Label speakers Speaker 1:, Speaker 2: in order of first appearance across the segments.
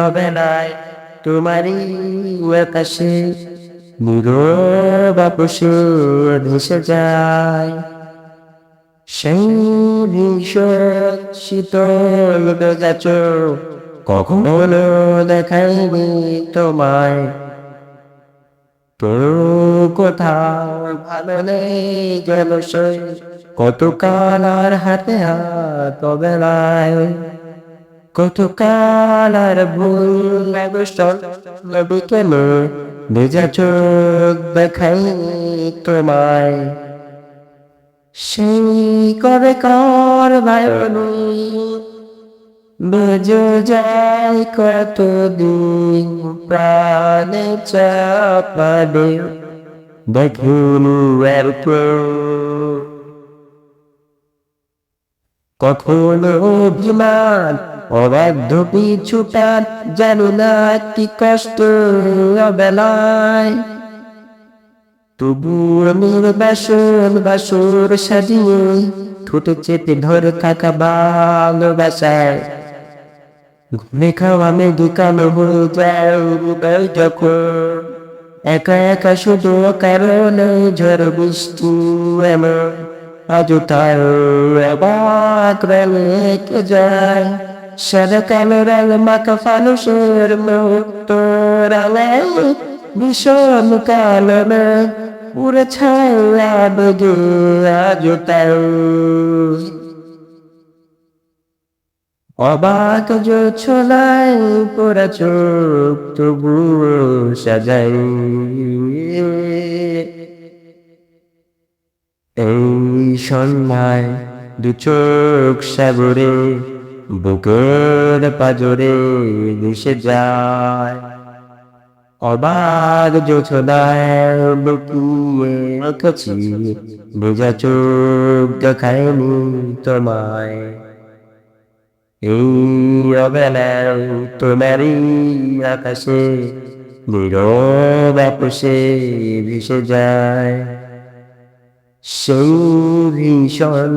Speaker 1: অবেলায় তোমারই আকাশে নীরব আপসে ভেসে যায়। সেই ভীষণ শীতল মেঘাচ্ছ কখনো দেখাইনি তোমায়। তোর কোথাও ভালো নেই গেল সই, কত কাল আর হাতে হাত অবেলায়, কত কাল আর ভুল কেন ভেজা চোখ দেখাইনি তোমায়। সেই কবে কার বায়নি বেজে যায় কতদিন প্রাণে চাপাবে দেখিনি আর কখনো অভিমান অবাধ্য পিছুটান জানো না কি কষ্ট অবেলায়। তবু নির্বাসন বাসর সাজিয়ে ঠোঁটে চেপে ধরে থাকা ভালোবাসায় ঘুমে খাওয়া মেঘিকালো হয়ে যায় যখন একা একা শুধু কারণে ঝড় বৃষ্টি এমন আজও তার অবাক রেখে যায়। সাদা কালো রঙ মাখা ফানুষের মুক্ত রাঙে ভীষণ কালো মেঘ উড়ে ছায়া বেগে আজও তার অবাক জোছনায় পোড়া চোখ তবু সাজাই। এই সন্ধ্যায় দু চোখ সাগরে বুকের পাজরে ভেসে যায়। অবাক জোছনায় বুকুয়ে রেখেছি ভেজা চোখ দেখায়নি তোমায়। এই অবেলায় তোমারই আকাশে নীরব আপসে ভেসে যায়। সেই ভীষণ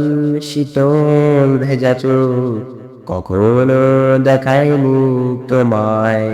Speaker 1: শীতল ভেজা চোখ কখনো দেখায়নি তোমায়।